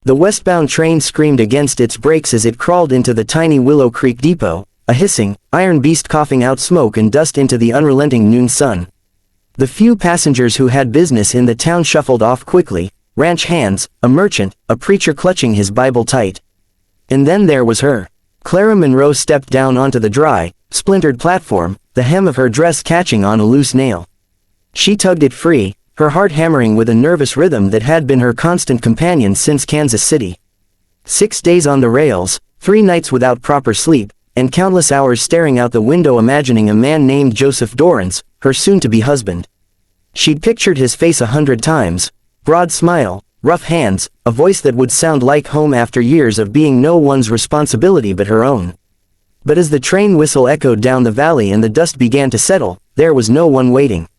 The westbound train screamed against its brakes as it crawled into the tiny Willow Creek depot, a hissing, iron beast coughing out smoke and dust into the unrelenting noon sun. The few passengers who had business in the town shuffled off quickly, ranch hands, a merchant, a preacher clutching his Bible tight. And then there was her. Clara Monroe stepped down onto the dry, splintered platform, the hem of her dress catching on a loose nail. She tugged it free, her heart hammering with a nervous rhythm that had been her constant companion since Kansas City. 6 days on the rails, 3 nights without proper sleep, and countless hours staring out the window imagining a man named Joseph Dorrance, her soon-to-be husband. She'd pictured his face 100 times, broad smile, rough hands, a voice that would sound like home after years of being no one's responsibility but her own. But as the train whistle echoed down the valley and the dust began to settle, there was no one waiting.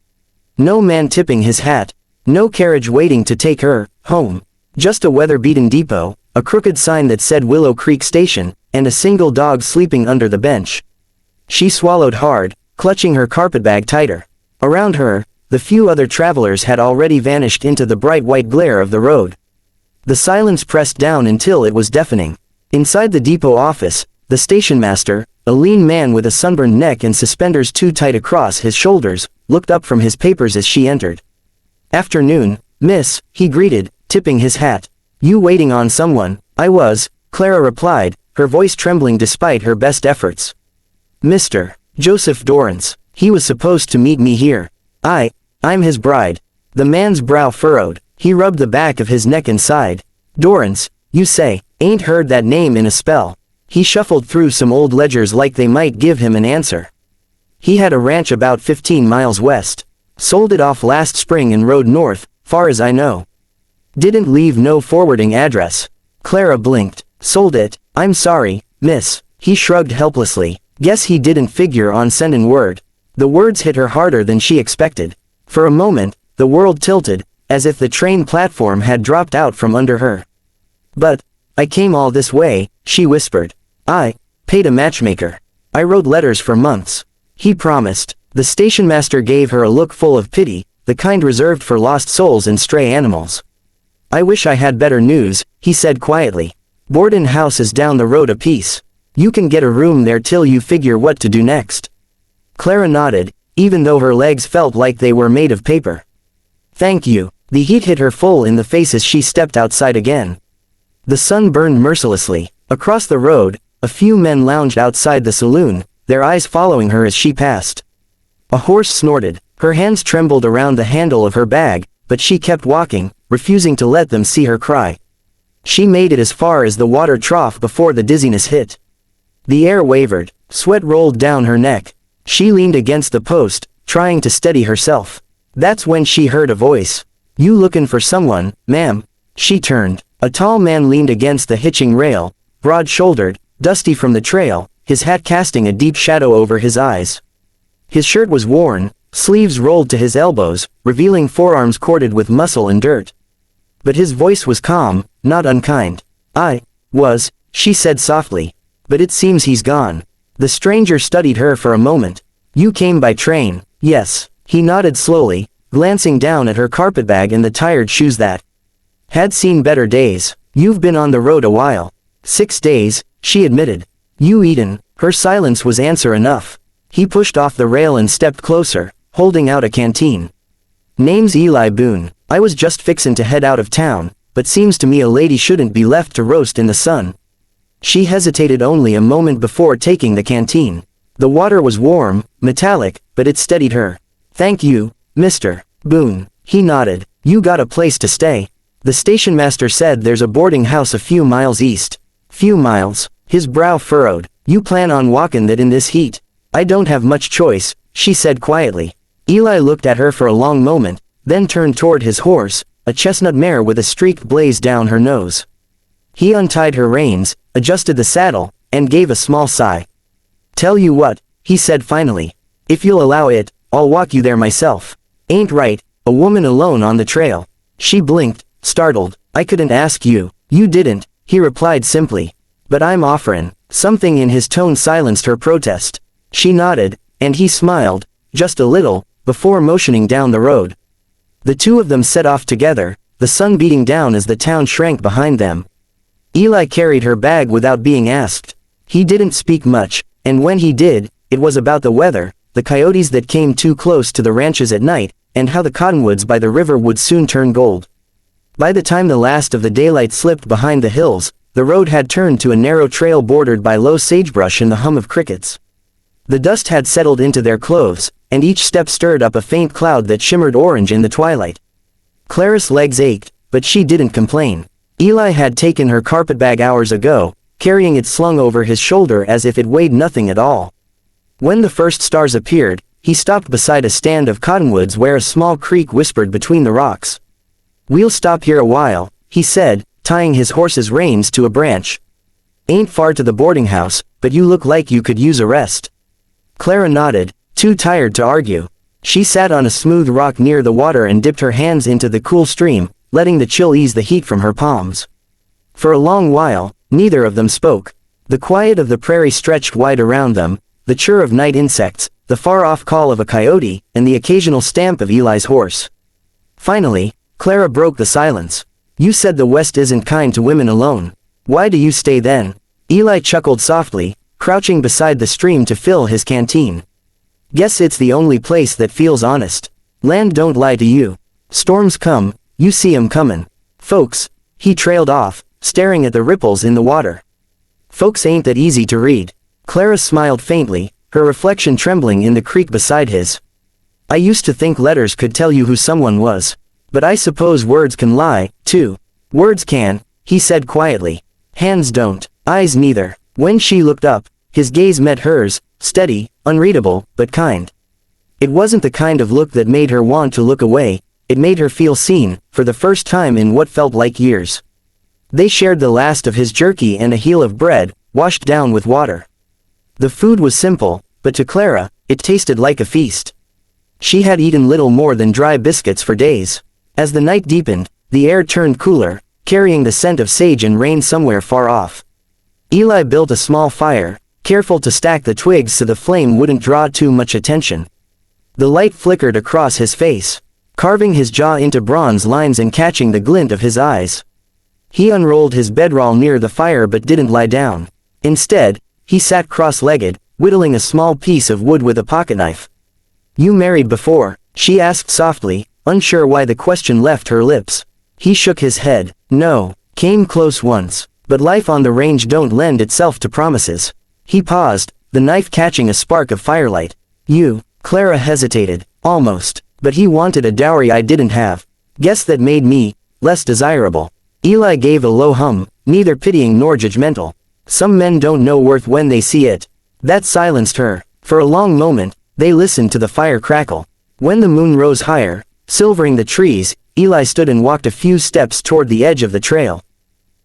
No man tipping his hat, no carriage waiting to take her home. Just a weather-beaten depot, a crooked sign that said Willow Creek Station, and a single dog sleeping under the bench. She swallowed hard, clutching her carpetbag tighter. Around her, the few other travelers had already vanished into the bright white glare of the road. The silence pressed down until it was deafening. Inside the depot office, the station master, a lean man with a sunburned neck and suspenders too tight across his shoulders, looked up from his papers as she entered. "Afternoon, miss," he greeted, tipping his hat. "You waiting on someone?" "I was," Clara replied, her voice trembling despite her best efforts. "Mr. Joseph Dorrance. He was supposed to meet me here. I'm his bride." The man's brow furrowed. He rubbed the back of his neck and sighed. "Dorrance, you say? Ain't heard that name in a spell." He shuffled through some old ledgers like they might give him an answer. "He had a ranch about 15 miles west. Sold it off last spring and rode north, far as I know. Didn't leave no forwarding address." Clara blinked. "Sold it? I'm sorry, miss." He shrugged helplessly. "Guess he didn't figure on sending word." The words hit her harder than she expected. For a moment, the world tilted, as if the train platform had dropped out from under her. "But I came all this way," she whispered. "I paid a matchmaker. I wrote letters for months." He promised. The station master gave her a look full of pity, the kind reserved for lost souls and stray animals. "I wish I had better news," he said quietly. "Boarding house is down the road a piece. You can get a room there till you figure what to do next." Clara nodded, even though her legs felt like they were made of paper. "Thank you." The heat hit her full in the face as she stepped outside again. The sun burned mercilessly. Across the road, a few men lounged outside the saloon, their eyes following her as she passed. A horse snorted. Her hands trembled around the handle of her bag, but she kept walking, refusing to let them see her cry. She made it as far as the water trough before the dizziness hit. The air wavered, sweat rolled down her neck. She leaned against the post, trying to steady herself. That's when she heard a voice. "You looking for someone, ma'am?" She turned. A tall man leaned against the hitching rail, broad-shouldered, dusty from the trail, his hat casting a deep shadow over his eyes. His shirt was worn, sleeves rolled to his elbows, revealing forearms corded with muscle and dirt. But his voice was calm, not unkind. "I was," she said softly. "But it seems he's gone." The stranger studied her for a moment. "You came by train?" "Yes." He nodded slowly, glancing down at her carpetbag and the tired shoes that had seen better days. "You've been on the road a while." "6 days, she admitted. "You eaten?" Her silence was answer enough. He pushed off the rail and stepped closer, holding out a canteen. "Name's Eli Boone. I was just fixin' to head out of town, but seems to me a lady shouldn't be left to roast in the sun." She hesitated only a moment before taking the canteen. The water was warm, metallic, but it steadied her. "Thank you, Mr. Boone." He nodded. "You got a place to stay?" The station master said there's a boarding house a few miles east. "Few miles?" His brow furrowed. "You plan on walking that in this heat?" "I don't have much choice," she said quietly. Eli looked at her for a long moment, then turned toward his horse, a chestnut mare with a streaked blaze down her nose. He untied her reins, adjusted the saddle, and gave a small sigh. "Tell you what," he said finally. "If you'll allow it, I'll walk you there myself." "Ain't right, a woman alone on the trail." She blinked, startled. "I couldn't ask you." "You didn't," he replied simply. "But I'm offerin'." Something in his tone silenced her protest. She nodded, and he smiled, just a little, before motioning down the road. The two of them set off together, the sun beating down as the town shrank behind them. Eli carried her bag without being asked. He didn't speak much, and when he did, it was about the weather, the coyotes that came too close to the ranches at night, and how the cottonwoods by the river would soon turn gold. By the time the last of the daylight slipped behind the hills, the road had turned to a narrow trail bordered by low sagebrush and the hum of crickets. The dust had settled into their clothes, and each step stirred up a faint cloud that shimmered orange in the twilight. Clara's legs ached, but she didn't complain. Eli had taken her carpetbag hours ago, carrying it slung over his shoulder as if it weighed nothing at all. When the first stars appeared, he stopped beside a stand of cottonwoods where a small creek whispered between the rocks. "We'll stop here a while," he said, tying his horse's reins to a branch. "Ain't far to the boarding house, but you look like you could use a rest." Clara nodded, too tired to argue. She sat on a smooth rock near the water and dipped her hands into the cool stream, letting the chill ease the heat from her palms. For a long while, neither of them spoke. The quiet of the prairie stretched wide around them, the chirr of night insects, the far-off call of a coyote, and the occasional stamp of Eli's horse. Finally, Clara broke the silence. "You said the West isn't kind to women alone. Why do you stay then?" Eli chuckled softly, crouching beside the stream to fill his canteen. "Guess it's the only place that feels honest. Land don't lie to you. Storms come, you see 'em comin'. Folks," he trailed off, staring at the ripples in the water. "Folks ain't that easy to read." Clara smiled faintly, her reflection trembling in the creek beside his. "I used to think letters could tell you who someone was. But I suppose words can lie, too." "Words can," he said quietly. "Hands don't, eyes neither." When she looked up, his gaze met hers, steady, unreadable, but kind. It wasn't the kind of look that made her want to look away, it made her feel seen, for the first time in what felt like years. They shared the last of his jerky and a heel of bread, washed down with water. The food was simple, but to Clara, it tasted like a feast. She had eaten little more than dry biscuits for days. As the night deepened, the air turned cooler, carrying the scent of sage and rain somewhere far off. Eli built a small fire, careful to stack the twigs so the flame wouldn't draw too much attention. The light flickered across his face, carving his jaw into bronze lines and catching the glint of his eyes. He unrolled his bedroll near the fire but didn't lie down. Instead, he sat cross-legged, whittling a small piece of wood with a pocketknife. "You married before?" she asked softly, unsure why the question left her lips. He shook his head. "No, came close once, but life on the range don't lend itself to promises." He paused, the knife catching a spark of firelight. "You?" Clara hesitated. "Almost, but he wanted a dowry I didn't have. Guess that made me less desirable." Eli gave a low hum, neither pitying nor judgmental. "Some men don't know worth when they see it." That silenced her. For a long moment, they listened to the fire crackle. When the moon rose higher, silvering the trees, Eli stood and walked a few steps toward the edge of the trail.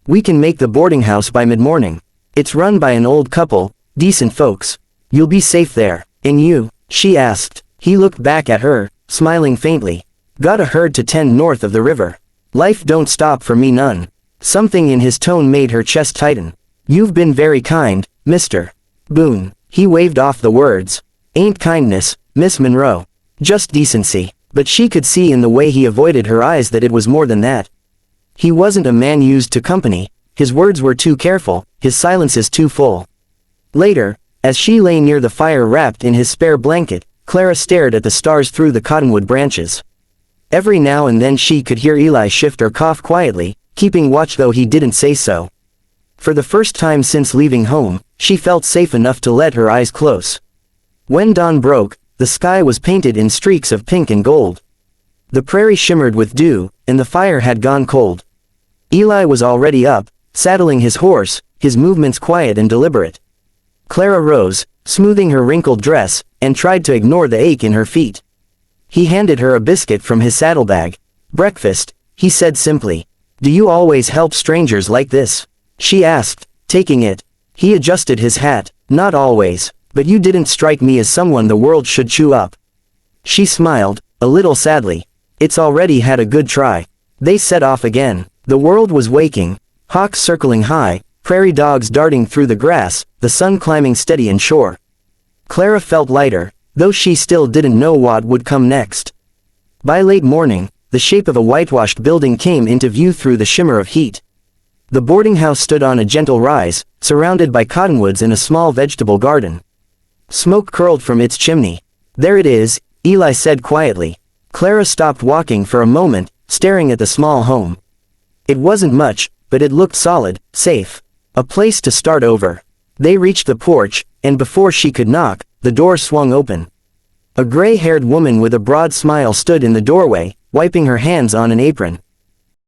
"We can make the boarding house by mid-morning. It's run by an old couple, decent folks. You'll be safe there." "And you?" she asked. He looked back at her, smiling faintly. "Got a herd to tend north of the river. Life don't stop for me none." Something in his tone made her chest tighten. "You've been very kind, Mr. Boone." He waved off the words. "Ain't kindness, Miss Monroe. Just decency." But she could see in the way he avoided her eyes that it was more than that. He wasn't a man used to company, his words were too careful, his silences too full. Later, as she lay near the fire wrapped in his spare blanket, Clara stared at the stars through the cottonwood branches. Every now and then she could hear Eli shift or cough quietly, keeping watch though he didn't say so. For the first time since leaving home, she felt safe enough to let her eyes close. When dawn broke, the sky was painted in streaks of pink and gold. The prairie shimmered with dew, and the fire had gone cold. Eli was already up, saddling his horse, his movements quiet and deliberate. Clara rose, smoothing her wrinkled dress, and tried to ignore the ache in her feet. He handed her a biscuit from his saddlebag. "Breakfast," he said simply. "Do you always help strangers like this?" she asked, taking it. He adjusted his hat. "Not always, but you didn't strike me as someone the world should chew up." She smiled, a little sadly. "It's already had a good try." They set off again. The world was waking, hawks circling high, prairie dogs darting through the grass, the sun climbing steady and sure. Clara felt lighter, though she still didn't know what would come next. By late morning, the shape of a whitewashed building came into view through the shimmer of heat. The boarding house stood on a gentle rise, surrounded by cottonwoods in a small vegetable garden. Smoke curled from its chimney. "There it is," Eli said quietly. Clara stopped walking for a moment, staring at the small home. It wasn't much, but it looked solid, safe. A place to start over. They reached the porch, and before she could knock, the door swung open. A gray-haired woman with a broad smile stood in the doorway, wiping her hands on an apron.